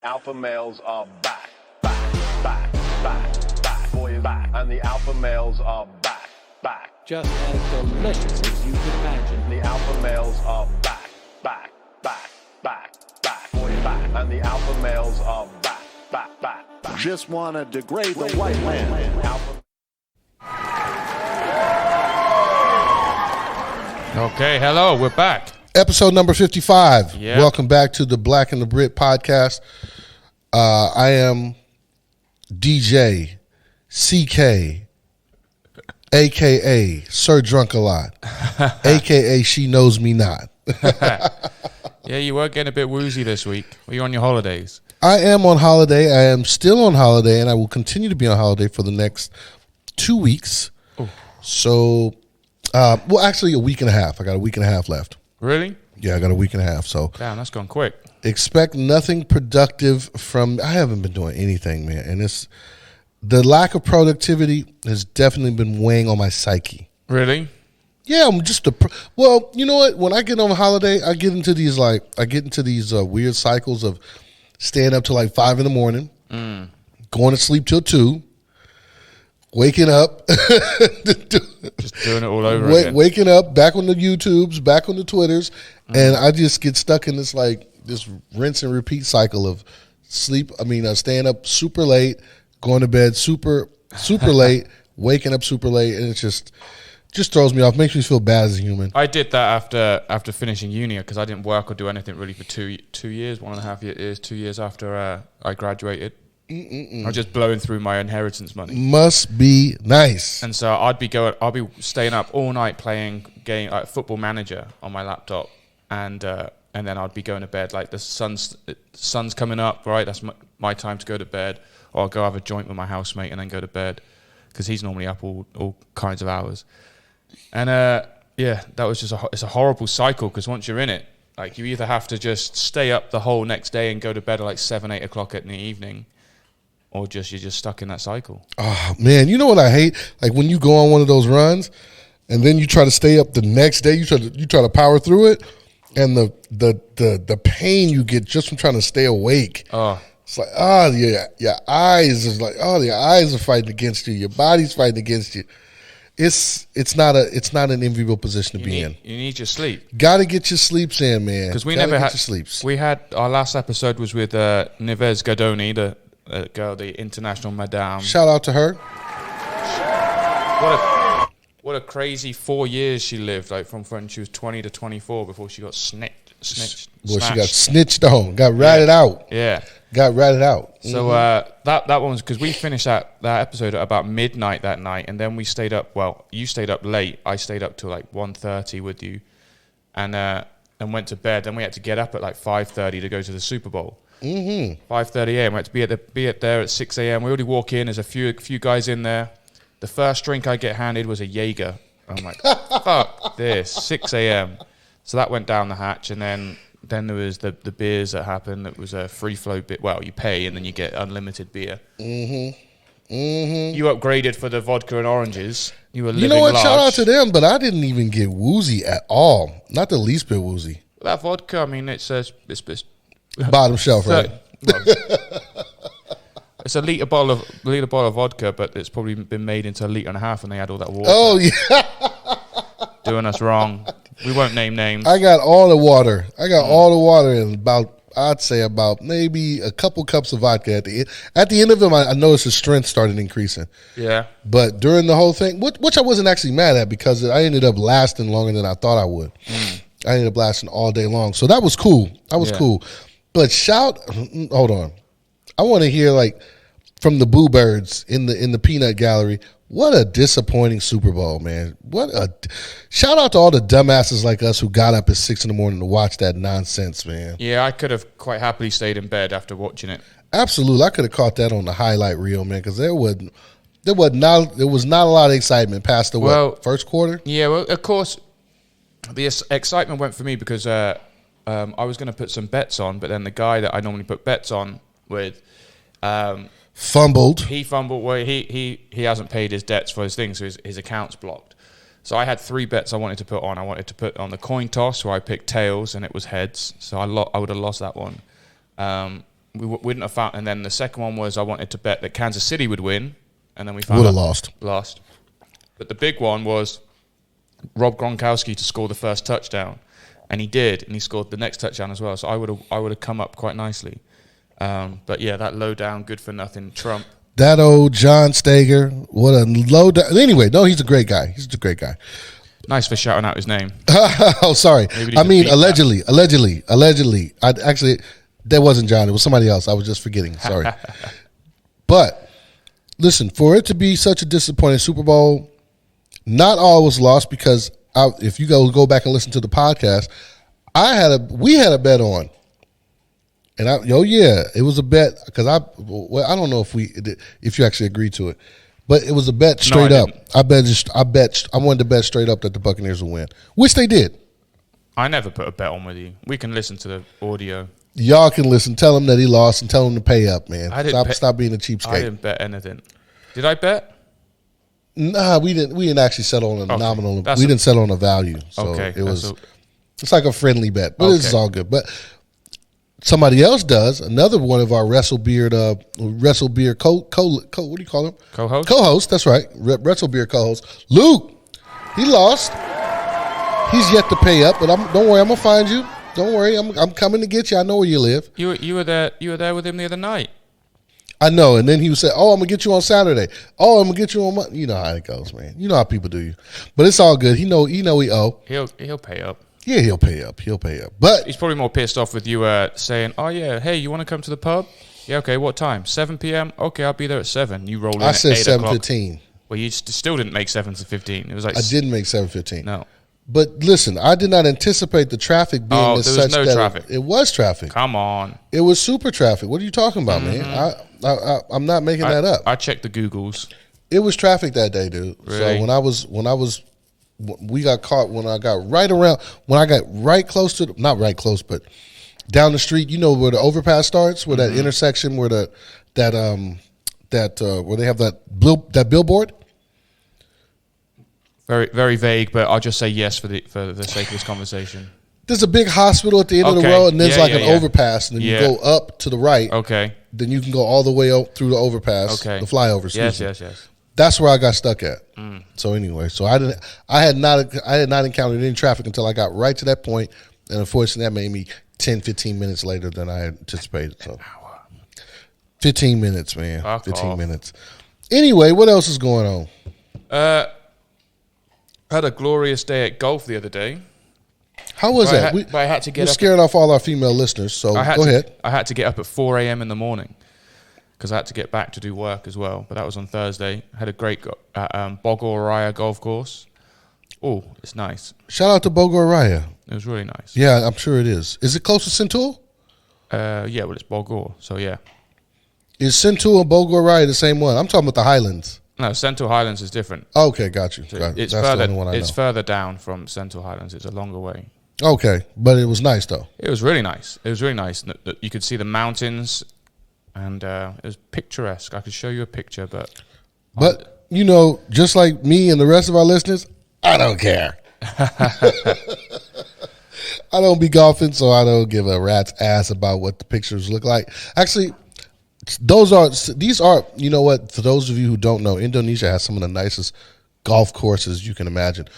Alpha males are back, boy, back, and the alpha males are back. Just as delicious as you can imagine. The alpha males are back, boy, back, and the alpha males are back. Just wanna degrade the white man. Alpha. Okay, hello, we're back. Episode number 55. Yep. Welcome back to the Black and the Brit podcast. I am DJ CK, a.k.a. Sir Drunk a Lot, a.k.a. She Knows Me Not. Yeah, you were getting a bit woozy this week. Were you on your holidays? I am on holiday. I am still on holiday, and I will continue to be on holiday for the next 2 weeks. Ooh. So, well, actually a week and a half. I got a week and a half left. Really? Yeah, I got a week and a half. So Damn, that's gone quick. expect nothing productive from. I haven't been doing anything, man, and it's the lack of productivity has definitely been weighing on my psyche. Really? Yeah, I'm just well, you know what? When I get on holiday, I get into these weird cycles of staying up till like 5 a.m, going to sleep till 2, waking up, Just doing it all over again. waking up, back on the YouTubes, back on the Twitters, and I just get stuck in this rinse and repeat cycle of staying up super late, going to bed super late, waking up super late, and it just throws me off. Makes me feel bad as a human. I did that after finishing uni because I didn't work or do anything really for 2 years, 1.5 years, 2 years after I graduated. I was just blowing through my inheritance money. Must be nice. And so I'll be staying up all night playing game like Football Manager on my laptop, and then I'd be going to bed like the sun's coming up, right? That's my time to go to bed, or I'll go have a joint with my housemate and then go to bed because he's normally up all kinds of hours. And yeah, that was just it's a horrible cycle because once you're in it, like you either have to just stay up the whole next day and go to bed at like 7-8 o'clock in the evening, or you're just stuck in that cycle. Oh man, you know what I hate? Like when you go on one of those runs, and then you try to stay up the next day. You try to power through it, and the pain you get just from trying to stay awake. Oh, it's like your eyes is like your eyes are fighting against you. Your body's fighting against you. It's not an enviable position to be in. You need your sleep. Got to get your sleeps in, man. Because we Gotta never get had your sleeps. We had our last episode was with Nives Gadoni, the girl, the international madame. Shout out to her. What a crazy 4 years she lived, like from when she was 20 to 24 before she got snitched. Well, she got snitched on, got ratted out. Yeah. Got ratted out. So that one was because we finished that episode at about midnight that night, and then we stayed up. Well, you stayed up late. I stayed up till like 1:30 with you, and went to bed. Then we had to get up at like 5:30 to go to the Super Bowl. 5:30 a.m. We had to be there at 6 a.m. We already walk in. There's a few guys in there. The first drink I get handed was a Jaeger. I'm like, fuck this. 6 a.m. So that went down the hatch, and then there was the beers that happened. It was a free flow bit. Well, you pay and then you get unlimited beer. You upgraded for the vodka and oranges. You were living You know what? large. Shout out to them, but I didn't even get woozy at all. Not the least bit woozy. That vodka, I mean, it's Bottom shelf, right? It's a liter bottle of vodka, but it's probably been made into a liter and a half, and they had all that water. Oh yeah, Doing us wrong. We won't name names. I got all the water. All the water and I'd say about maybe a couple cups of vodka at the end. At the end of them, I noticed the strength started increasing. Yeah. But during the whole thing, which I wasn't actually mad at because I ended up lasting longer than I thought I would. I ended up lasting all day long, so that was cool. Cool. But hold on, I want to hear like from the Boo Birds in the peanut gallery. What a disappointing Super Bowl, man. Shout out to all the dumbasses like us who got up at 6 a.m. to watch that nonsense, man. Yeah, I could have quite happily stayed in bed after watching it. Absolutely. I could have caught that on the highlight reel, man, because there was not a lot of excitement past the first quarter? Yeah, well, of course, the excitement went for me because I was going to put some bets on, but then the guy that I normally put bets on with fumbled. He fumbled. Well, he hasn't paid his debts for his things, so his account's blocked. So I had 3 bets I wanted to put on. I wanted to put on the coin toss, where I picked tails and it was heads, so I would have lost that one. we wouldn't have found. And then the second one was I wanted to bet that Kansas City would win, and then we found Would have out- lost. But the big one was Rob Gronkowski to score the first touchdown, and he did, and he scored the next touchdown as well. So I would have come up quite nicely. But yeah, that low down, good for nothing Trump. That old John Steger, what a low down. Anyway, no, he's a great guy. He's a great guy. Nice for shouting out his name. Oh, sorry. Maybe he I just mean, beat allegedly. That wasn't John. It was somebody else. I was just forgetting. Sorry. But listen, for it to be such a disappointing Super Bowl, not all was lost because if you go back and listen to the podcast, we had a bet on. And it was a bet because I don't know if you actually agreed to it, but it was a bet straight I up. I wanted to bet straight up that the Buccaneers would win, which they did. I never put a bet on with you. We can listen to the audio. Y'all can listen. Tell him that he lost and tell him to pay up, man. Stop being a I cheapskate. didn't bet anything. Did I bet? Nah, we didn't actually settle on a nominal. We didn't settle on a value. So Okay, it's like a friendly bet, but it's Okay. all good. But somebody else does. Another one of our WrestleBeard what do you call him? Co-host? Co-host. That's right. WrestleBeard co-host Luke. He lost. He's yet to pay up, but don't worry. I'm gonna find you. Don't worry. I'm coming to get you. I know where you live. You were there. You were there with him the other night. I know. And then he would say, "Oh, I'm gonna get you on Saturday. Oh, I'm gonna get you on Monday." You know how it goes, man. You know how people do you. But it's all good. He owe. He'll pay up. Yeah, he'll pay up. But He's probably more pissed off with you saying, "Oh yeah, hey, you want to come to the pub? Yeah, okay. What time? 7 p.m. Okay, I'll be there at 7. You roll in. I at said 8 o'clock. 7:15. Well, you still didn't make 7 to 15. It was like I didn't make 7:15. No, But listen, I did not anticipate the traffic being Oh, as there was such no that traffic. it was traffic. come on. It was super traffic. What are you talking about, man? I'm not making that up. I checked the Googles. It was traffic that day, dude. Really? So we got caught when I got right close to not right close, but down the street. You know where the overpass starts, where that intersection, where where they have that billboard. Very, very vague, but I'll just say yes for the sake of this conversation. There's a big hospital at the end of the Okay. road, and there's Yeah, an yeah. overpass, and then Yeah. you go up to the right. Okay. Then you can go all the way up through the overpass, Okay. the flyover. Yes, excuse me. yes. That's where I got stuck at. So anyway, I had not encountered any traffic until I got right to that point, and unfortunately, that made me 10, 15 minutes later than I had anticipated. So 15 minutes, man. Fuck 15 off. minutes. Anyway, what else is going on? Had a glorious day at golf the other day. How was But that? I had to get We're up. scaring off all our female listeners, so go ahead. I had to get up at 4 a.m. in the morning because I had to get back to do work as well. But that was on Thursday. Had a great Bogor Raya golf course. Oh, it's nice. Shout out to Bogor Raya. It was really nice. Yeah, I'm sure it is. Is it close to Centul? Yeah, well, it's Bogor, so yeah. Is Centul and Bogor Raya the same one? I'm talking about the Highlands. No, Central Highlands is different. Okay, got you. So Got you. it's That's further. the only one I It's know. further down from Central Highlands. It's a longer way. Okay, but it was nice though. It was really nice. It was really nice. You could see the mountains, and it was picturesque. I could show you a picture, but you know, just like me and the rest of our listeners, I don't care. I don't be golfing, so I don't give a rat's ass about what the pictures look like. Actually, these are, you know what, for those of you who don't know, Indonesia has some of the nicest golf courses you can imagine.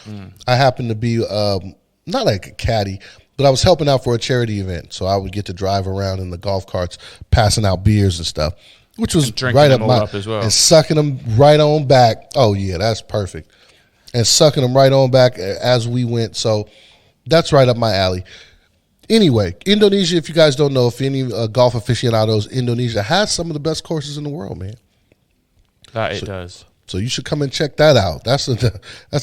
I happen to be, not like a caddy, but I was helping out for a charity event. So I would get to drive around in the golf carts, passing out beers and stuff, which was And drinking right them up all my, up as well. and sucking them right on back. Oh yeah, that's perfect. And sucking them right on back as we went. So that's right up my alley. Anyway, Indonesia, if you guys don't know, if any golf aficionados, Indonesia has some of the best courses in the world, man. it does. So you should come and check that out. That's an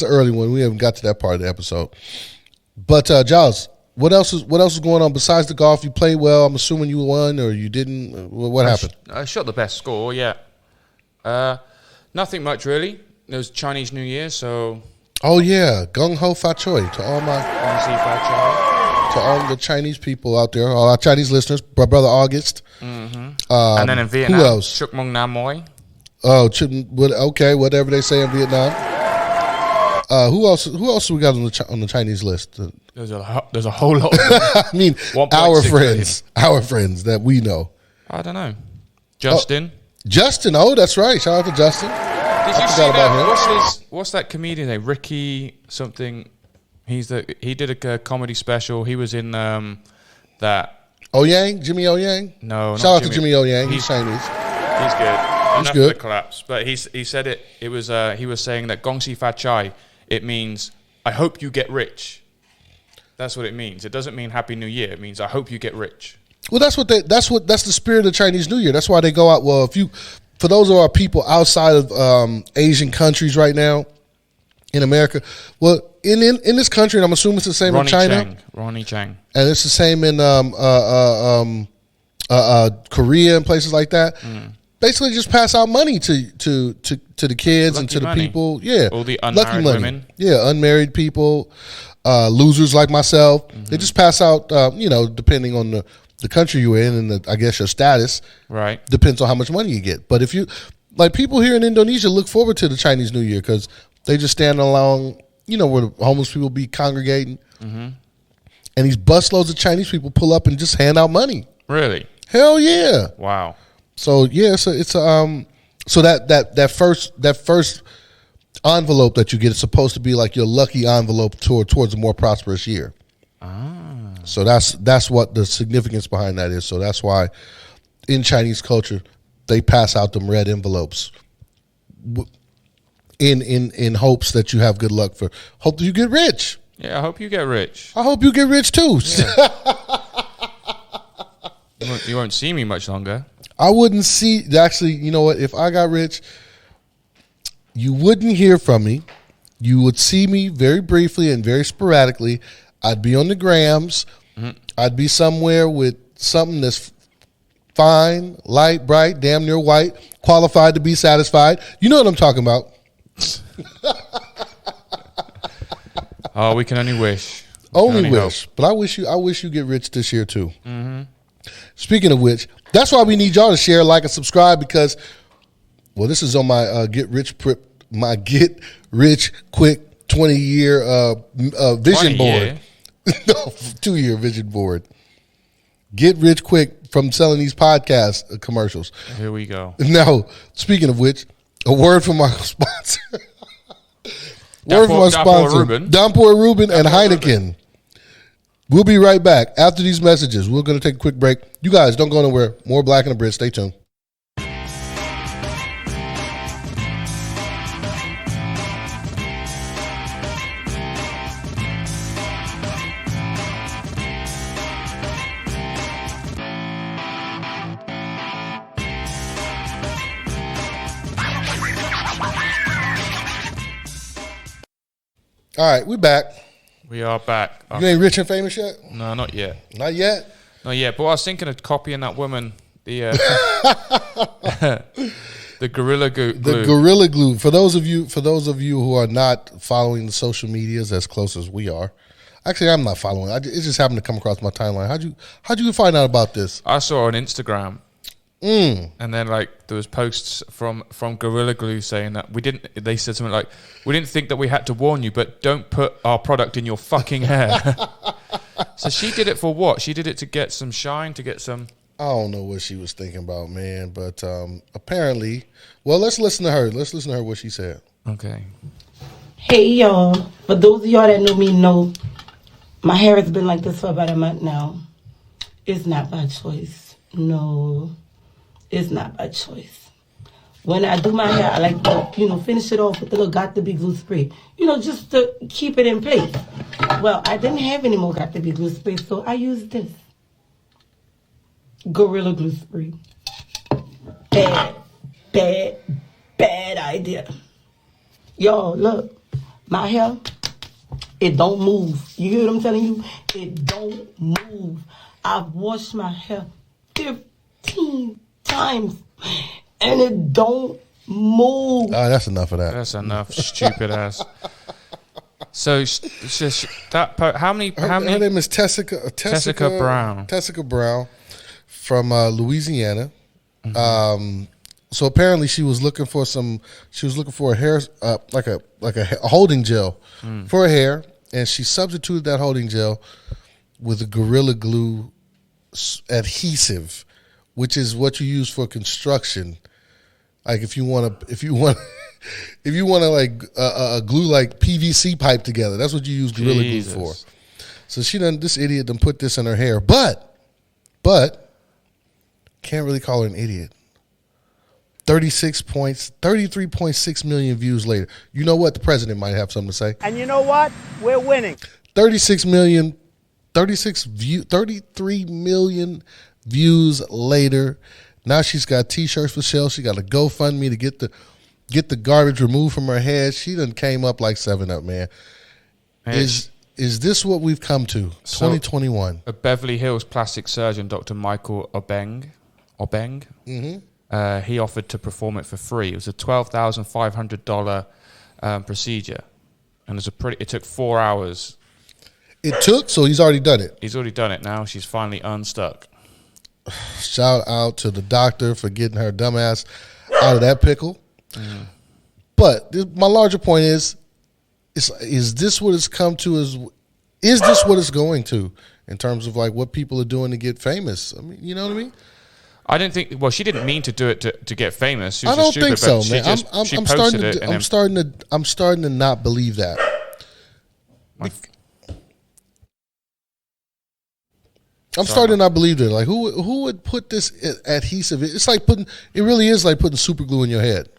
early one. We haven't got to that part of the episode. But Giles, what else is going on besides the golf? You played well. I'm assuming you won or you didn't. What happened? I shot the best score. Yeah. Nothing much really. It was Chinese New Year, so Oh yeah, gung ho fa choi to all the Chinese people out there, all our Chinese listeners. My brother August. and then in Vietnam, who else? Chuk Mung Nam Moi. Oh, okay, whatever they say in Vietnam. Who else? Who else we got on the Chinese list? There's a whole lot. Of them. I mean, 1.6 our friends that we know. I don't know. Justin. Justin, oh, that's right. Shout out to Justin. Did you see forgot about that? him. What's that comedian name? Ricky something. He did a comedy special. He was in that. O Yang, Jimmy O Yang. No, shout out to Jimmy O Yang. He's Chinese. He's good. He's Enough good. of the collapse. But he said it. It was he was saying that Gong Xi Fa Chai. It means I hope you get rich. That's what it means. It doesn't mean Happy New Year. It means I hope you get rich. Well, that's the spirit of Chinese New Year. That's why they go out. Well, for those of our people outside of Asian countries right now, in America, well, in this country, and I'm assuming it's the same in China. Ronnie Chang. And it's the same in Korea and places like that. Basically, just pass out money to the kids and to the people. Yeah, all the unmarried women. Yeah, unmarried people, losers like myself. They just pass out. Depending on the country you're in and I guess your status. Right. Depends on how much money you get. But if you like people here in Indonesia look forward to the Chinese New Year because they just stand along. Where the homeless people be congregating. And these busloads of Chinese people pull up and just hand out money. Really? Hell yeah! Wow. So yeah, so that first envelope that you get is supposed to be like your lucky envelope towards a more prosperous year. So that's what the significance behind that is. So that's why in Chinese culture they pass out them red envelopes in hopes that you have good luck hope that you get rich. Yeah, I hope you get rich. I hope you get rich too. Yeah. You won't see me much longer. I wouldn't see. Actually, you know what? If I got rich, you wouldn't hear from me. You would see me very briefly and very sporadically. I'd be on the grams. I'd be somewhere with something that's fine, light, bright, damn near white, qualified to be satisfied. You know what I'm talking about. Oh, we can only wish. Only wish. Hope. But I wish you get rich this year too. Speaking of which, that's why we need y'all to share, like, and subscribe because, well, this is on my get rich quick 20-year vision board. No, 2-year vision board. Get rich quick from selling these podcast commercials. Here we go. Now, speaking of which, a word from our sponsor. Dampor Rubin and Heineken. We'll be right back after these messages. We're going to take a quick break. You guys don't go anywhere. More Black and the Brit. Stay tuned. All right, we back. We are back. You ain't rich and famous yet? No, not yet. Not yet? Not yet. But I was thinking of copying that woman, the Gorilla Glue. The Gorilla Glue. For those of you who are not following the social medias as close as we are, actually, I'm not following. It just happened to come across my timeline. How'd you find out about this? I saw on Instagram. And then there was posts from Gorilla Glue saying that they said something like, we didn't think that we had to warn you, but don't put our product in your fucking hair. So she did it for what? She did it to get some shine, to get some... I don't know what she was thinking about, man, but apparently... Well, let's listen to her. Let's listen to her what she said. Okay. Hey, y'all. For those of y'all that know me know my hair has been like this for about a month now. It's not by choice. No. It's not by choice. When I do my hair, I like to, finish it off with the little Got to Be glue spray. Just to keep it in place. Well, I didn't have any more Got to Be glue spray, so I used this. Gorilla Glue spray. Bad idea. Y'all, look. My hair, it don't move. You hear what I'm telling you? It don't move. I've washed my hair 15 times and it don't move. That's enough of that. That's enough, stupid ass. So how many? Her name is Tessica Brown. Tessica Brown from Louisiana. So apparently she was looking for a hair like a holding gel for her hair, and she substituted that holding gel with a Gorilla Glue adhesive which is what you use for construction. Like if you want to like glue like PVC pipe together, that's what you use Gorilla Glue for. So this idiot done put this in her hair, but can't really call her an idiot. 33.6 million views later. You know what? The president might have something to say. And you know what? We're winning. 33 million views later. Now she's got T-shirts for sale. She got a GoFundMe to get the garbage removed from her head. She done came up like 7-Up, man. Is this what we've come to? 2021. A Beverly Hills plastic surgeon, Dr. Michael Obeng. He offered to perform it for free. It was a $12,500 procedure, and it took 4 hours. So he's already done it. He's already done it now. She's finally unstuck. Shout out to the doctor for getting her dumbass out of that pickle. But my larger point is this what it's come to? Is this what it's going to in terms of like what people are doing to get famous? I mean, you know what I mean? I didn't think. Well, she didn't mean to do it to get famous. She was I don't just think stupid, so, man. I'm starting to not believe that. I'm starting to not believe it. Like who would put this adhesive? It's like it really is like putting super glue in your head.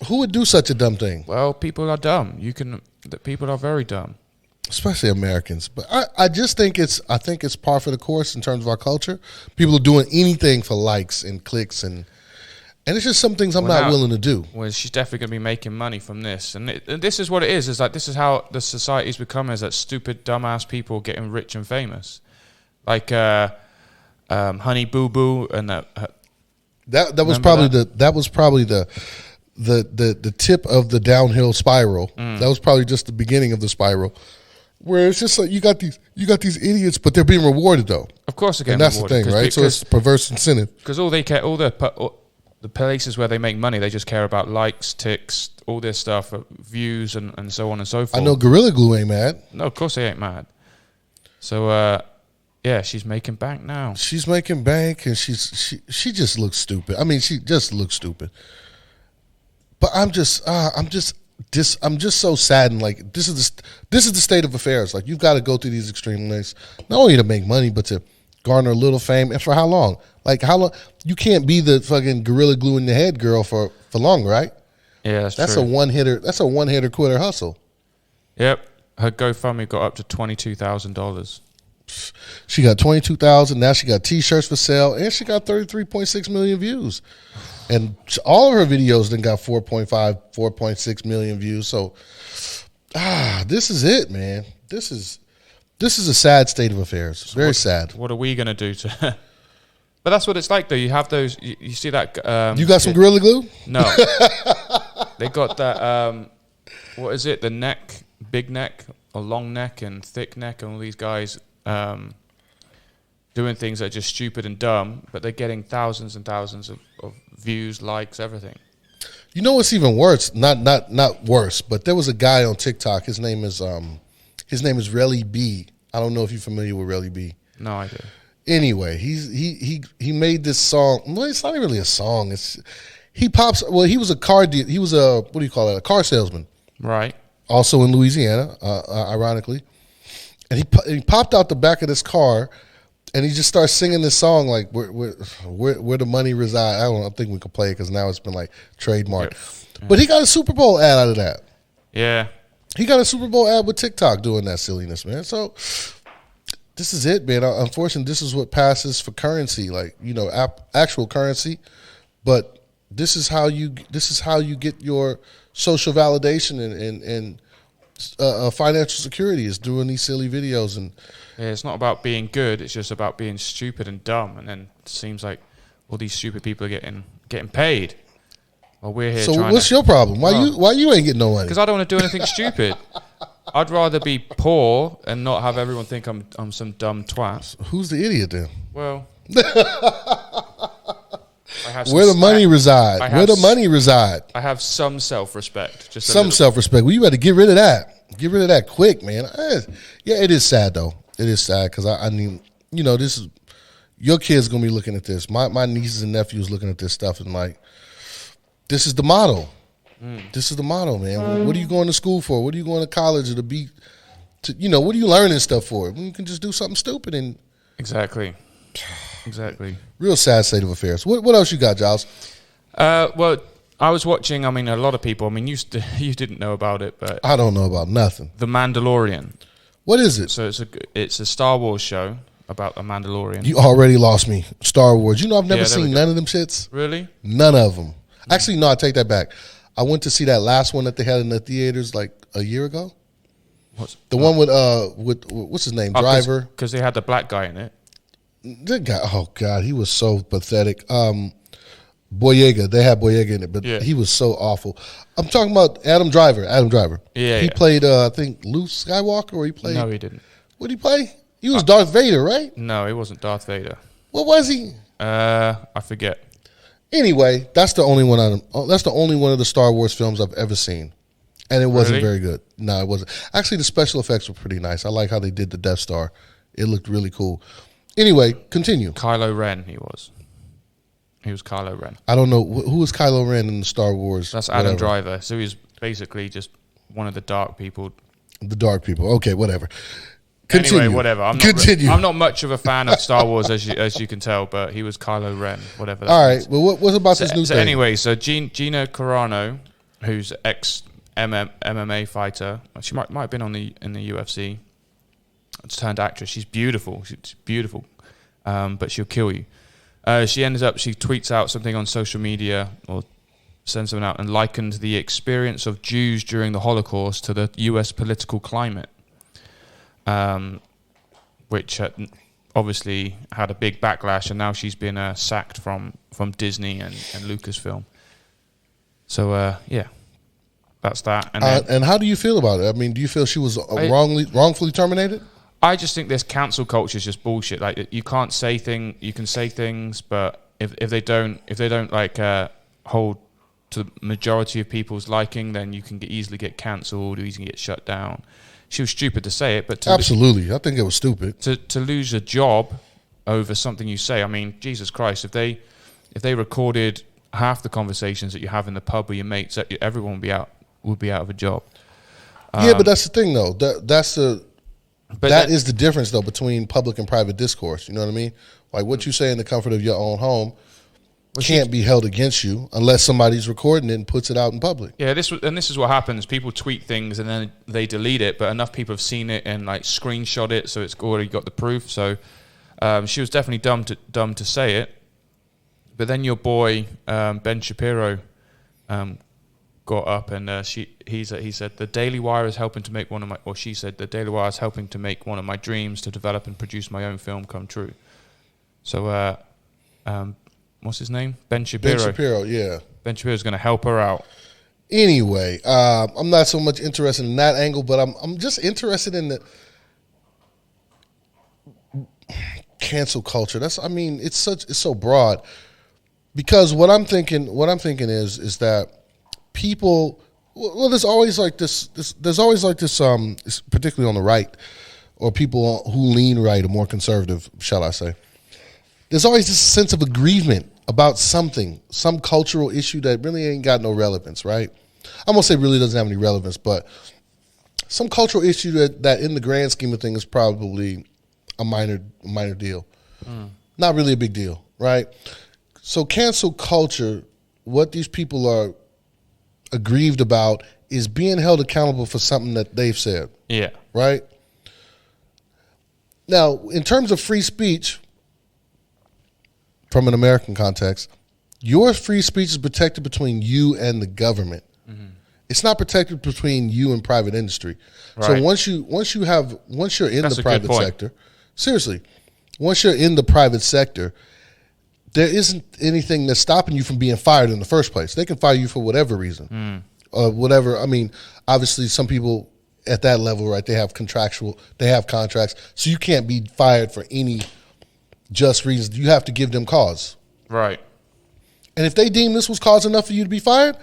Who would do such a dumb thing? Well, people are dumb. People are very dumb, especially Americans. But I just think it's par for the course in terms of our culture. People are doing anything for likes and clicks, and it's just some things I'm not willing to do. Well, she's definitely going to be making money from this, and this is what it is. Is like this is how the society's become: is that stupid, dumbass people getting rich and famous, like Honey Boo Boo, and that was probably the tip of the downhill spiral. That was probably just the beginning of the spiral, where it's just like you got these idiots, but they're being rewarded though. Of course, again, and that's the thing, right? So it's perverse incentive. Because all they care, all the places where they make money, they just care about likes, ticks, all this stuff, views, and so on and so forth. I know Gorilla Glue ain't mad. No, of course they ain't mad. So, yeah, she's making bank now. She's making bank, and she just looks stupid. I mean, she just looks stupid. But I'm just so saddened. Like this is the state of affairs. Like you've got to go through these extreme lengths, not only to make money, but to garner a little fame. And for how long? Like how long? You can't be the fucking Gorilla Glue in the head girl for long, right? Yeah, that's true. That's a one hitter quitter hustle. Yep, her GoFundMe got up to $22,000. She got 22,000. Now she got T-shirts for sale, and she got 33.6 million views. And all of her videos then got 4.6 million views. So, this is it, man. This is a sad state of affairs. It's very sad. What are we gonna do to? But that's what it's like, though. You have those. You see that? You got some Gorilla Glue? No. They got that. What is it? The neck, big neck, or long neck, and thick neck, and all these guys doing things that are just stupid and dumb, but they're getting thousands and thousands of views, likes, everything. You know what's even worse? Not worse, but there was a guy on TikTok. His name is Relly B. I don't know if you're familiar with Relly B. No idea. Anyway, he made this song. Well, it's not really a song. He was a car car salesman. Right. Also in Louisiana, ironically. And he popped out the back of this car, and he just starts singing this song like where the money reside. I think we can play it because now it's been like trademarked. Yeah. But he got a Super Bowl ad out of that. Yeah. He got a Super Bowl ad with TikTok doing that silliness, man. So this is it, man. Unfortunately, this is what passes for currency, like, you know, actual currency. But this is how you get your social validation and financial security, is doing these silly videos. And yeah, it's not about being good, it's just about being stupid and dumb. And then it seems like all these stupid people are getting paid while we're here. So what's your problem? Why you ain't getting no money? Because I don't want to do anything stupid. I'd rather be poor and not have everyone think I'm some dumb twat. Who's the idiot then? Well, where the money reside? Where the money reside? I have some self-respect. Just some self-respect. Well, you better get rid of that. Get rid of that quick, man. Yeah, it is sad though. It is sad because I mean, you know, this is, your kids gonna be looking at this. My nieces and nephews looking at this stuff and like, this is the motto. This is the motto, man. What are you going to school for? What are you going to college to be? What are you learning stuff for? You can just do something stupid and Exactly. Real sad state of affairs. What else you got, Giles? Well, I was watching. I mean, a lot of people. I mean, you didn't know about it, but I don't know about nothing. The Mandalorian. What is it? So it's a Star Wars show about a Mandalorian. You already lost me. Star Wars. You know, I've never seen none of them shits. Really? None of them. Actually, no. I take that back. I went to see that last one that they had in the theaters like a year ago. The one with what's his name? Driver. Because they had the black guy in it. That guy, oh God, he was so pathetic. Boyega, they had Boyega in it, but he was so awful. I'm talking about Adam Driver. Yeah, he played, I think, Luke Skywalker, or he played. No, he didn't. What did he play? He was Darth Vader, right? No, he wasn't Darth Vader. What was he? I forget. Anyway, that's the only one. That's the only one of the Star Wars films I've ever seen, and it wasn't very good. No, it wasn't. Actually, the special effects were pretty nice. I like how they did the Death Star. It looked really cool. Anyway, continue. Kylo Ren, he was. He was Kylo Ren. I don't know. Who was Kylo Ren in the Star Wars? That's Adam Driver. So he's basically just one of the dark people. The dark people. Okay, whatever. Continue. Anyway, whatever. I'm not much of a fan of Star Wars, as you can tell, but he was Kylo Ren, whatever that All right. means. Well, what's about this new thing? Anyway, so Gina Carano, who's ex-MMA fighter, she might have been in the UFC. Turned actress. She's beautiful. But she'll kill you. She tweets out something on social media or sends something out and likened the experience of Jews during the Holocaust to the US political climate, which obviously had a big backlash, and now she's been sacked from Disney and Lucasfilm. So that's that. And how do you feel about it? I mean, do you feel she was wrongfully terminated? I just think this cancel culture is just bullshit. Like, you can't say you can say things, but if they don't like hold to the majority of people's liking, then you can easily get cancelled or you can get shut down. She was stupid to say it, but absolutely, I think it was stupid to lose a job over something you say. I mean, Jesus Christ, if they recorded half the conversations that you have in the pub with your mates, everyone would be out of a job. Yeah, but that's the thing, though. That is the difference, though, between public and private discourse. You know what I mean? Like, what you say in the comfort of your own home can't be held against you unless somebody's recording it and puts it out in public. Yeah, this is what happens. People tweet things and then they delete it, but enough people have seen it and like screenshot it, so it's already got the proof. So she was definitely dumb to say it. But then your boy Ben Shapiro got up and he said the Daily Wire is helping to make she said the Daily Wire is helping to make one of my dreams to develop and produce my own film come true. So what's his name? Ben Shapiro. Ben Shapiro, yeah. Ben Shapiro's going to help her out. Anyway, I'm not so much interested in that angle, but I'm just interested in the cancel culture. It's so broad. Because what I'm thinking is that people, well, there's always like this, particularly on the right, or people who lean right or more conservative, shall I say. There's always this sense of aggrievement about something, some cultural issue that really ain't got no relevance, right? I'm gonna say really doesn't have any relevance, but some cultural issue that in the grand scheme of things is probably a minor deal. Not really a big deal, right? So cancel culture, what these people are aggrieved about is being held accountable for something that they've said. Yeah. Right? Now, in terms of free speech, from an American context, your free speech is protected between you and the government. Mm-hmm. It's not protected between you and private industry. Right. So once you're in the private sector, seriously, once you're in the private sector, there isn't anything that's stopping you from being fired in the first place. They can fire you for whatever reason. Whatever. I mean, obviously some people at that level, right, they have contracts, so you can't be fired for any just reasons. You have to give them cause. Right. And if they deem this was cause enough for you to be fired,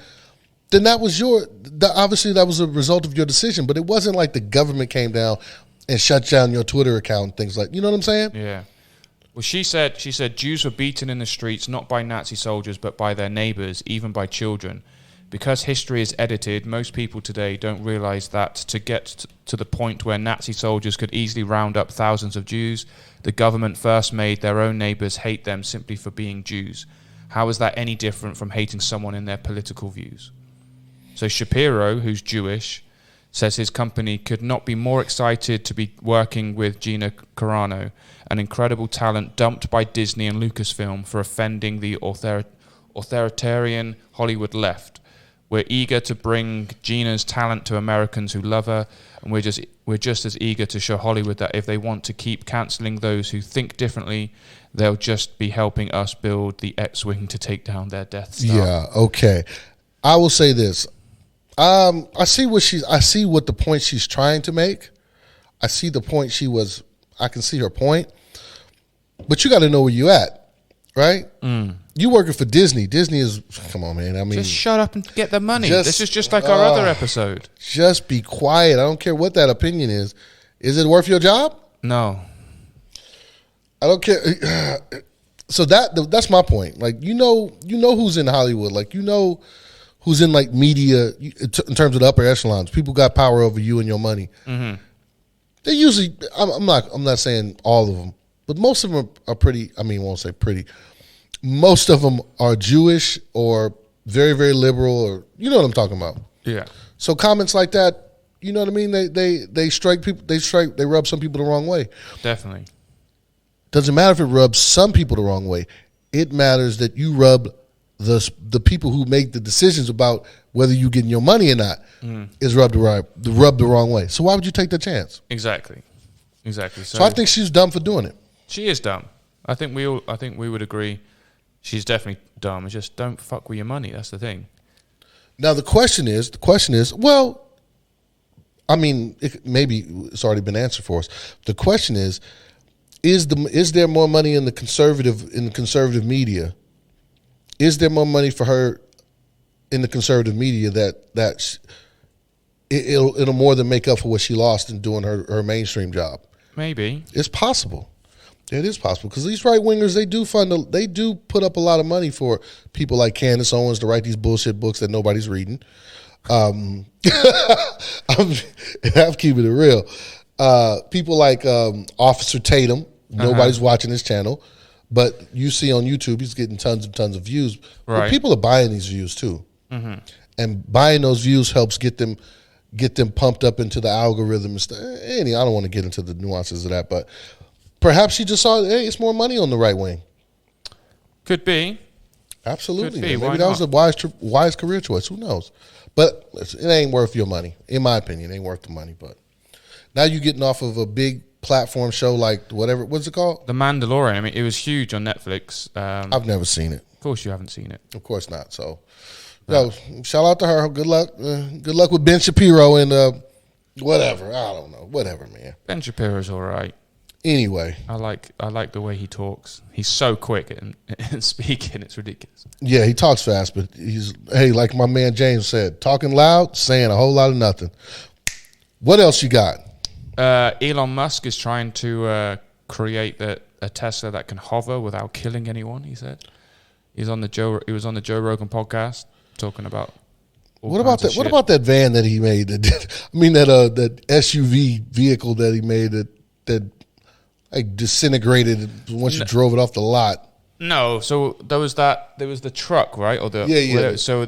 then obviously that was a result of your decision, but it wasn't like the government came down and shut down your Twitter account and things like, you know what I'm saying? Yeah. Well, she said Jews were beaten in the streets not by Nazi soldiers but by their neighbors, even by children. Because history is edited, most people today don't realize that to get to the point where Nazi soldiers could easily round up thousands of Jews, the government first made their own neighbors hate them simply for being Jews. How is that any different from hating someone in their political views? So Shapiro, who's Jewish, says his company could not be more excited to be working with Gina Carano, an incredible talent dumped by Disney and Lucasfilm for offending the authoritarian Hollywood left. We're eager to bring Gina's talent to Americans who love her, and we're just as eager to show Hollywood that if they want to keep cancelling those who think differently, they'll just be helping us build the X-Wing to take down their Death Star. Yeah, okay. I will say this. I see what the point she's trying to make. I see the point I can see her point. But you got to know where you at, right? You working for Disney. Disney is, come on, man. I mean, just shut up and get the money. This is just like our other episode. Just be quiet. I don't care what that opinion is. Is it worth your job? No. I don't care. So that's my point. Like, you know who's in Hollywood. Like, you know who's in like media in terms of the upper echelons. People got power over you and your money. Mm-hmm. They usually, I'm not saying all of them, but most of them are pretty. I mean, I won't say pretty. Most of them are Jewish or very, very liberal, or you know what I'm talking about. Yeah. So comments like that, you know what I mean? They strike people. They rub some people the wrong way. Definitely. Doesn't matter if it rubs some people the wrong way. It matters that you rub the people who make the decisions about whether you getting your money or not is rubbed the wrong way. So why would you take the chance? Exactly. So I think she's dumb for doing it. She is dumb. I think we would agree. She's definitely dumb. It's just don't fuck with your money. That's the thing. Now the question is, well, I mean, maybe it's already been answered for us. The question is there more money in the conservative media? Is there more money for her in the conservative media that it'll more than make up for what she lost in doing her mainstream job? Maybe. It's possible. It is possible because these right wingers they do put up a lot of money for people like Candace Owens to write these bullshit books that nobody's reading. I'm keeping it real. People like Officer Tatum, nobody's watching his channel, but you see on YouTube he's getting tons and tons of views. Right. But people are buying these views too, and buying those views helps get them pumped up into the algorithm and stuff. I don't want to get into the nuances of that, but. Perhaps she just saw, hey, it's more money on the right wing. Could be. Absolutely. Could be. Maybe that was a wise career choice. Who knows? But it ain't worth your money. In my opinion, it ain't worth the money. But now you're getting off of a big platform show like what's it called? The Mandalorian. I mean, it was huge on Netflix. I've never seen it. Of course you haven't seen it. Of course not. So, shout out to her. Good luck. Good luck with Ben Shapiro and whatever. I don't know. Whatever, man. Ben Shapiro's all right. Anyway, I like the way he talks. He's so quick and speaking, it's ridiculous. Yeah, he talks fast, but like my man James said, talking loud, saying a whole lot of nothing. What else you got? Elon Musk is trying to create a Tesla that can hover without killing anyone. He said he was on the Joe Rogan podcast talking about. What about that? What about that van that he made? That SUV vehicle that he made that like disintegrated once you drove it off the lot. No, so there was the truck, right? Or the yeah. So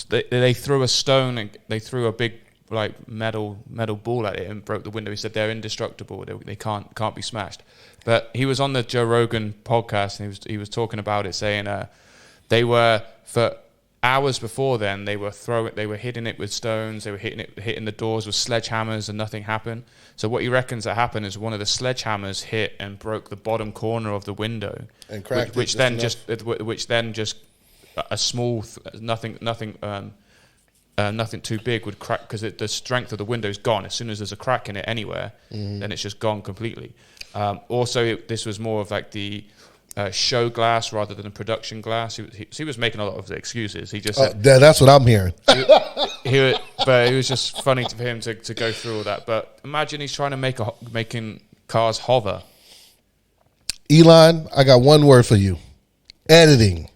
they threw a stone and they threw a big like metal ball at it and broke the window. He said they're indestructible. They can't be smashed. But he was on the Joe Rogan podcast and he was talking about it, saying they were for hours before then they were hitting it with stones, they were hitting the doors with sledgehammers and nothing happened. So what he reckons that happened is one of the sledgehammers hit and broke the bottom corner of the window and cracked which then just a small nothing too big would crack because the strength of the window is gone. As soon as there's a crack in it anywhere, then it's just gone completely. Also, this was more of like the show glass rather than a production glass. He was making a lot of excuses. He just said, that's what I'm hearing. But it was just funny for him to go through all that. But imagine he's trying to making cars hover. Elon, I got one word for you. Editing.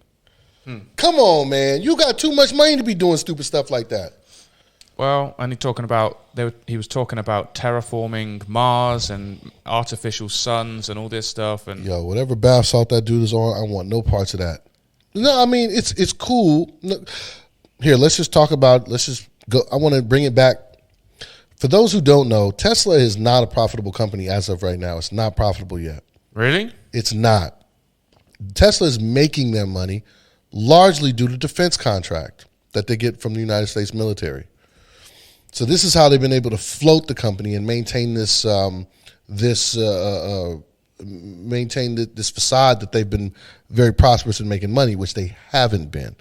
Come on, man. You got too much money to be doing stupid stuff like that. Well, and he was talking about terraforming Mars and artificial suns and all this stuff. And Yo, whatever bath salt that dude is on, I want no parts of that. No, I mean, it's cool. No, here, let's just go. I want to bring it back. For those who don't know, Tesla is not a profitable company as of right now. It's not profitable yet. Really? It's not. Tesla is making their money largely due to defense contract that they get from the United States military. So this is how they've been able to float the company and maintain this facade that they've been very prosperous in making money, which they haven't been.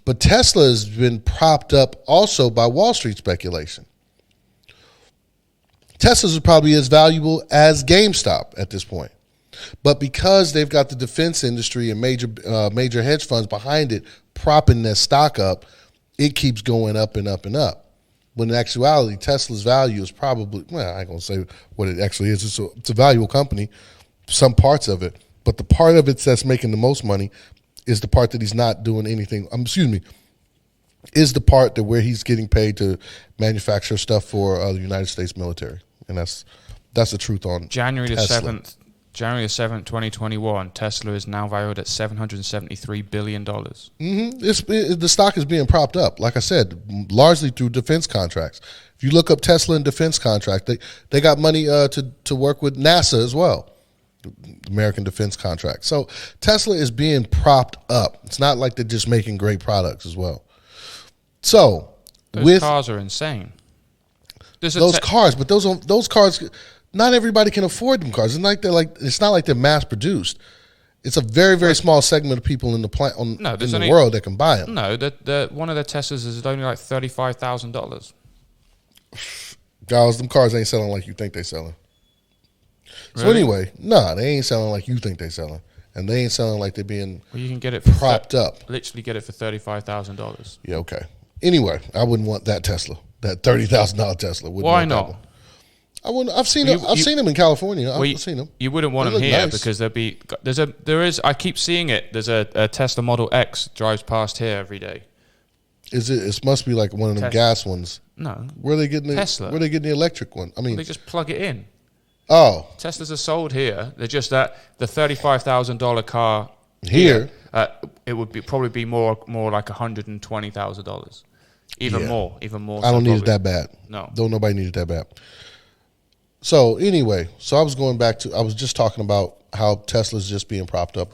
But Tesla has been propped up also by Wall Street speculation. Tesla's probably as valuable as GameStop at this point. But because they've got the defense industry and major hedge funds behind it propping their stock up, it keeps going up and up and up. When in actuality, Tesla's value is probably, well, I ain't going to say what it actually is. It's a valuable company, some parts of it. But the part of it that's making the most money is the part that he's not doing anything, is the part that where he's getting paid to manufacture stuff for the United States military. And that's the truth on January the Tesla. 7th, 2021, Tesla is now valued at $773 billion. The stock is being propped up, like I said, largely through defense contracts. If you look up Tesla and defense contract, they got money to work with NASA as well, American defense contract. So Tesla is being propped up. It's not like they're just making great products as well. So Those cars are insane. Those cars, not everybody can afford them cars. It's not like they're mass produced. It's a very, very small segment of people in the world that can buy them. No, one of the Teslas is only like $35,000. Guys, them cars ain't selling like you think they selling. So anyway, they ain't selling like you think they selling. And they ain't selling like they're being you can get it for propped up. Literally get it for $35,000. Yeah, okay. Anyway, I wouldn't want that Tesla. That $30,000 Tesla. Why not? I wouldn't. I've seen them. I've seen them in California. I've seen them. You wouldn't want them here because I keep seeing it. There's a Tesla Model X drives past here every day. Is it? It must be like one of them gas ones. No. Where are they getting Tesla? Where are they getting the electric one? I mean, they just plug it in. Oh, Teslas are sold here. They're just that the $35,000 car here. It would probably be more like $120,000. Even more. I don't need it that bad. No. Don't nobody need it that bad. So anyway, I was just talking about how Tesla's just being propped up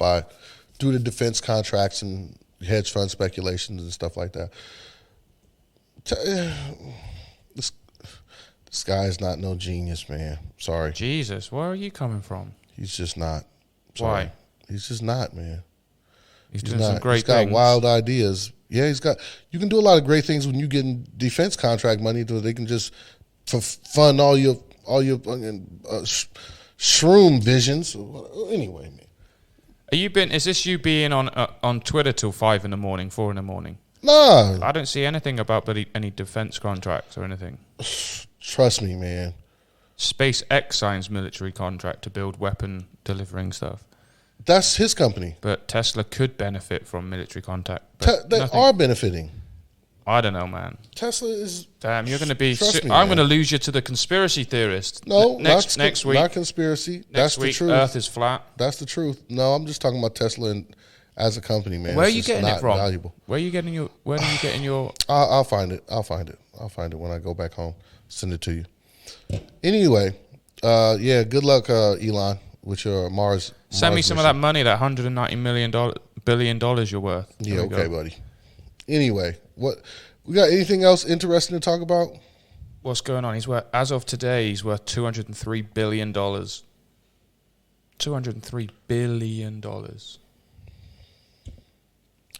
due to defense contracts and hedge fund speculations and stuff like that. This guy is not no genius, man. Sorry. Jesus, where are you coming from? He's just not. Sorry. Why? He's just not, man. He's doing some great things. He's got wild ideas. Yeah, you can do a lot of great things when you get defense contract money so they can just fund all your shroom visions. Anyway, man. Is this you being on Twitter till 5 in the morning, 4 in the morning? Nah. I don't see anything about any defense contracts or anything. Trust me, man. SpaceX signs military contract to build weapon delivering stuff. That's his company. But Tesla could benefit from military contact. They are benefiting. I don't know, man. Tesla is... Damn, you're going to be... I'm going to lose you to the conspiracy theorists. No, next week. Not conspiracy. That's the truth. Earth is flat. That's the truth. No, I'm just talking about Tesla as a company, man. Where are you getting it from? Valuable. Where are you getting your... I'll find it. I'll find it when I go back home. Send it to you. Anyway, good luck, Elon, with your Mars. Send me some mission. of that money, that $190 billion you're worth. Yeah, okay, buddy. Anyway, we got anything else interesting to talk about? What's going on? As of today, he's worth $203 billion. $203 billion.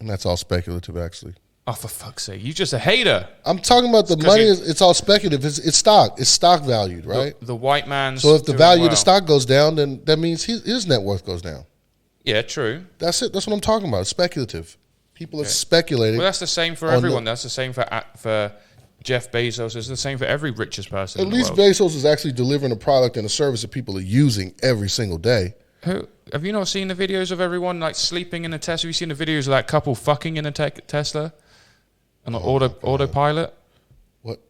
And that's all speculative, actually. Oh, for fuck's sake. You're just a hater. I'm talking about the money. It's all speculative. It's stock. It's stock valued, right? The white man's... So if the value of the stock goes down, then that means his net worth goes down. Yeah, true. That's it. That's what I'm talking about. It's speculative. People are speculating. Well, that's the same for everyone. That's the same for Jeff Bezos. It's the same for every richest person in the world. At least Bezos is actually delivering a product and a service that people are using every single day. Have you not seen the videos of everyone like sleeping in a Tesla? Have you seen the videos of that couple fucking in a Tesla on the autopilot? What?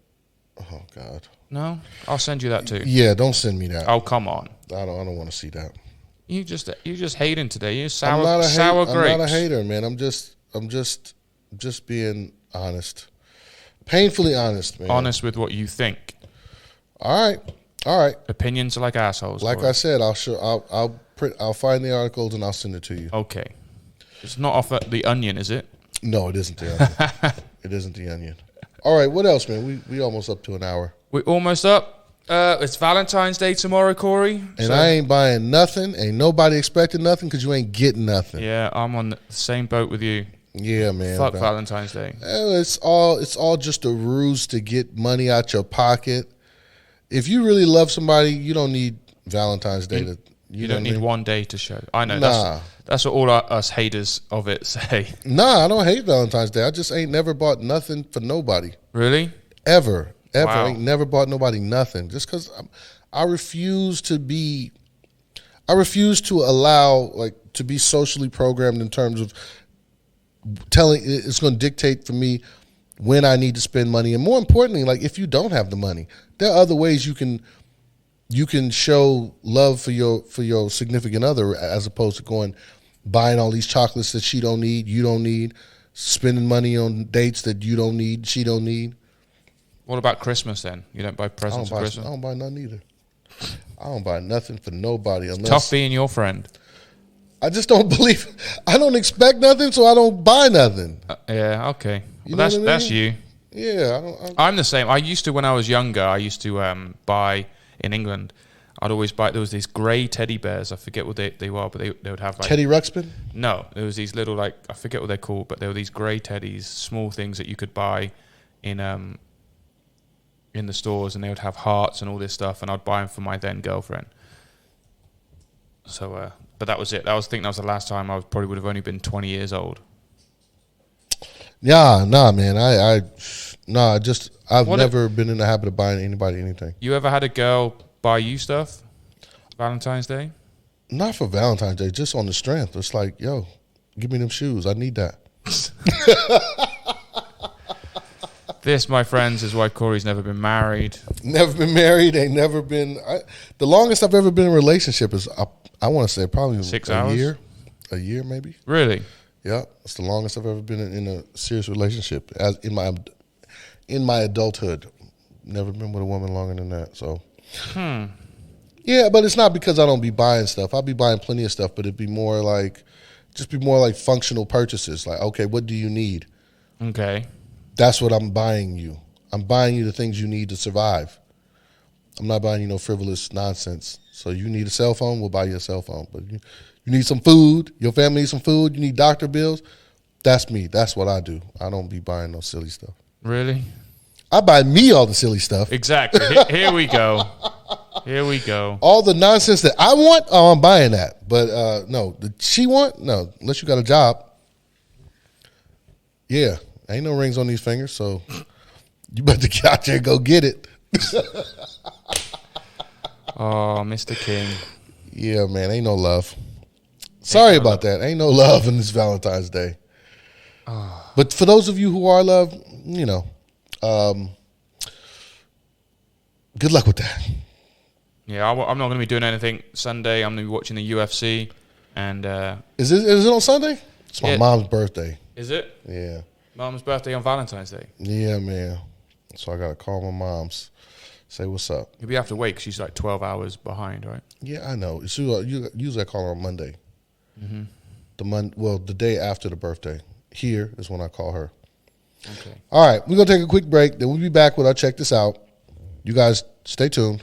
Oh God. No, I'll send you that too. Yeah, don't send me that. Oh, come on. I don't want to see that. You just hating today. You're I'm not grapes. I'm not a hater, man. I'm just being honest. Painfully honest, man. Honest with what you think. All right. Opinions are like assholes. Like I said, I'll find the articles and I'll send it to you. Okay. It's not off the Onion, is it? No, it isn't the Onion. It isn't the Onion. All right, what else, man? We almost up to an hour. We're almost up. It's Valentine's Day tomorrow, Corey. And I ain't buying nothing. Ain't nobody expecting nothing because you ain't getting nothing. Yeah, I'm on the same boat with you. Yeah, man. Fuck Valentine's Day. It's all just a ruse to get money out your pocket. If you really love somebody, you don't need Valentine's Day. You don't need one day to show. I know. Nah. That's what all us haters of it say. Nah, I don't hate Valentine's Day. I just ain't never bought nothing for nobody. Really? Ever. Wow. Ain't never bought nobody nothing. Just because I refuse to allow, like, to be socially programmed in terms of telling it's going to dictate for me when I need to spend money. And more importantly, like, if you don't have the money, there are other ways you can show love for your significant other, as opposed to buying all these chocolates that she don't need, you don't need, spending money on dates that you don't need, she don't need. What about Christmas then? You don't buy presents for Christmas? I don't buy nothing either. I don't buy nothing for nobody unless... Tough being your friend. I just don't believe... I don't expect nothing, so I don't buy nothing. Yeah, okay. You Well, know what I mean? that's you. Yeah. I'm the same. I used to, when I was younger, I used to buy, in England, I'd always buy, there was these grey teddy bears. I forget what they were, but they would have like... Teddy Ruxpin? No, there was these little, like, I forget what they're called, but there were these grey teddies, small things that you could buy in the stores, and they would have hearts and all this stuff, and I'd buy them for my then girlfriend. So, but that was it. I think that was the last time. I probably would have only been 20 years old. Yeah, nah, man. I've never been in the habit of buying anybody anything. You ever had a girl buy you stuff Valentine's Day? Not for Valentine's Day, just on the strength. It's like, yo, give me them shoes. I need that. This, my friends, is why Corey's never been married. Never been married. Ain't never been. The longest I've ever been in a relationship is, I want to say, probably 6 a hours? A year, maybe. Really? Yeah, it's the longest I've ever been in a serious relationship as in my adulthood. Never been with a woman longer than that. So, yeah, but it's not because I don't be buying stuff. I'll be buying plenty of stuff, but it'd be more like functional purchases. Like, okay, what do you need? Okay. That's what I'm buying you. I'm buying you the things you need to survive. I'm not buying you no frivolous nonsense. So you need a cell phone, we'll buy you a cell phone. But you need some food, your family needs some food, you need doctor bills. That's me. That's what I do. I don't be buying no silly stuff. Really? I buy me all the silly stuff. Exactly. Here we go. Here we go. All the nonsense that I want, I'm buying that. But no, that she want, no, unless you got a job. Yeah, ain't no rings on these fingers, so you better get out there and go get it. Oh, Mr. King. Yeah, man, ain't no love. Sorry about that. Ain't no love on this Valentine's Day. But for those of you who are loved, you know, good luck with that. Yeah, I'm not going to be doing anything Sunday. I'm going to be watching the UFC. And Is it on Sunday? It's my mom's birthday. Is it? Yeah. Mom's birthday on Valentine's Day. Yeah, man. So I got to call my mom's, say what's up. You'll be have to wait because she's like 12 hours behind, right? Yeah, I know. So, usually I call her on Monday. Mm-hmm. The day after the birthday. Here is when I call her. Okay. All right, we're going to take a quick break. Then we'll be back with our Check This Out. You guys stay tuned.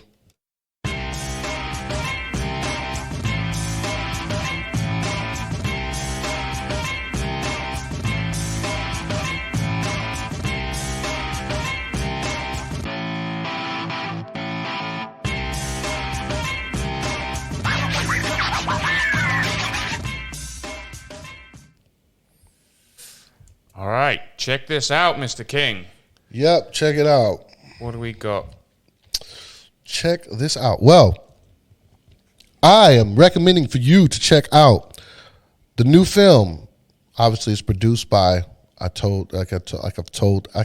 All right. Check this out, Mr. King. Yep, check it out. What do we got? Check this out. Well, I am recommending for you to check out the new film. Obviously, it's produced by, like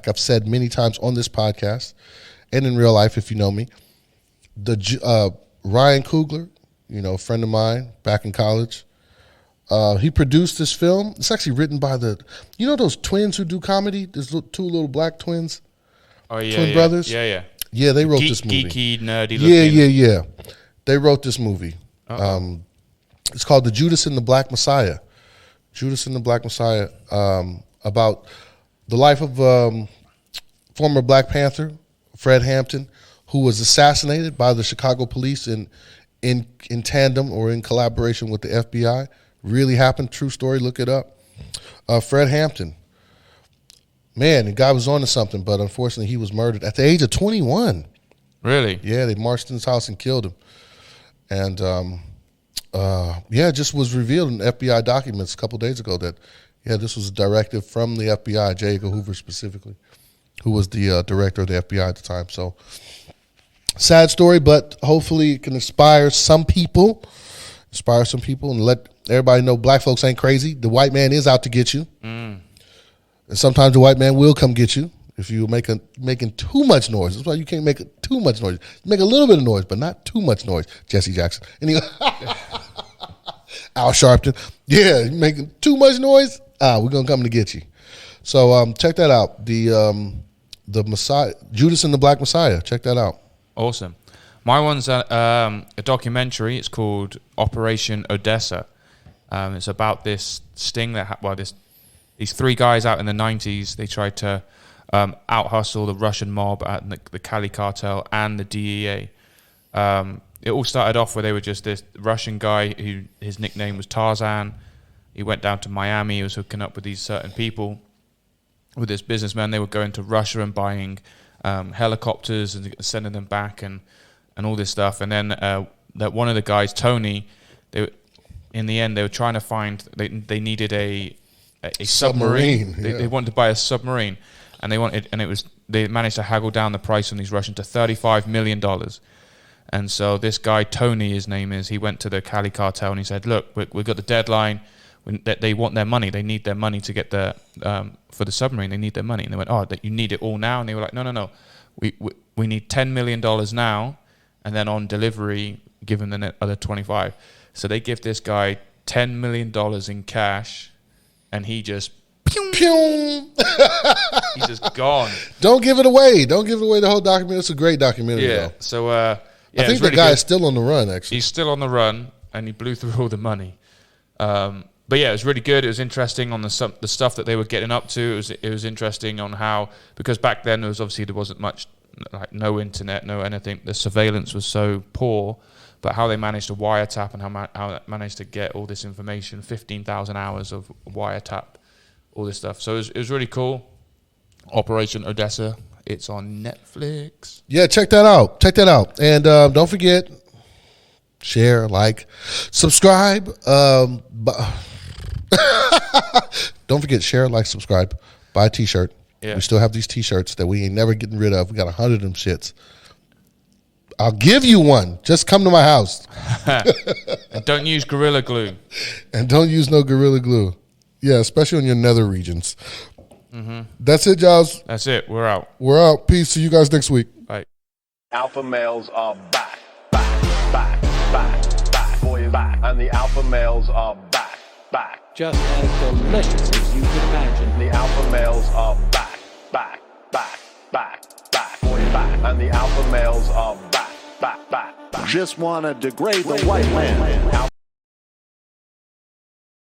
I've said many times on this podcast and in real life, if you know me, Ryan Coogler, a friend of mine back in college. He produced this film. It's actually written by those twins who do comedy? There's two little black twins. Oh, yeah. Twin brothers? Yeah. Yeah, they wrote this movie. Geeky, nerdy looking. Yeah. They wrote this movie. It's called The Judas and the Black Messiah. Judas and the Black Messiah, about the life of former Black Panther, Fred Hampton, who was assassinated by the Chicago police in tandem or in collaboration with the FBI. Really happened, true story, look it up. Fred Hampton. Man, the guy was on to something, but unfortunately he was murdered at the age of 21. Really? Yeah, they marched in his house and killed him. And it just was revealed in FBI documents a couple days ago that, this was a directive from the FBI, J. Edgar Hoover specifically, who was the director of the FBI at the time. So, sad story, but hopefully it can inspire some people and let everybody know black folks ain't crazy. The white man is out to get you. And sometimes the white man will come get you if you're making too much noise. That's why you can't make too much noise. Make a little bit of noise, but not too much noise. Jesse Jackson. Anyway, Al Sharpton. Yeah, you're making too much noise. We're going to come to get you. So check that out. The Messiah, Judas and the Black Messiah. Check that out. Awesome. My one's a documentary. It's called Operation Odessa. It's about this sting that these three guys out in the 90s. They tried to out-hustle the Russian mob at the Cali cartel and the DEA. It all started off where they were just this Russian guy who his nickname was Tarzan. He went down to Miami. He was hooking up with these certain people, with this businessman. They were going to Russia and buying helicopters and sending them back and all this stuff. And then that one of the guys, Tony, in the end they were trying to find. They needed a submarine. They wanted to buy a submarine, and they managed to haggle down the price on these Russians to $35 million. And so this guy, Tony, his name is, he went to the Cali cartel and he said, look, we've got the deadline. They want their money. They need their money to get for the submarine. They need their money. And they went, you need it all now? And they were like, no. We need $10 million now, and then on delivery, give them the other 25. So they give this guy $10 million in cash, and he just he's just gone. Don't give it away. Don't give it away. The whole documentary. It's a great documentary. Yeah. Though. So I think the guy is still on the run. Actually, he's still on the run, and he blew through all the money. But yeah, it was really good. It was interesting on the stuff that they were getting up to. It was interesting on how, because back then there wasn't much, no internet, no anything. The surveillance was so poor, but how they managed to wiretap and how they managed to get all this information, 15,000 hours of wiretap, all this stuff. So it was really cool. Operation Odessa. It's on Netflix. Yeah, check that out. And don't forget, share, like, subscribe. Don't forget, share, like, subscribe. Buy a T-shirt. Yeah. We still have these T-shirts that we ain't never getting rid of. We got 100 of them shits. I'll give you one. Just come to my house. And don't use Gorilla Glue. And don't use no Gorilla Glue. Yeah, especially on your nether regions. Mm-hmm. That's it, Giles. That's it. We're out. Peace. See you guys next week. Bye. Alpha males are back. Boys back. And the alpha males are back. Just as delicious as you can imagine. The alpha males are back. Boys back. And the alpha males are back. Just want to degrade the white man.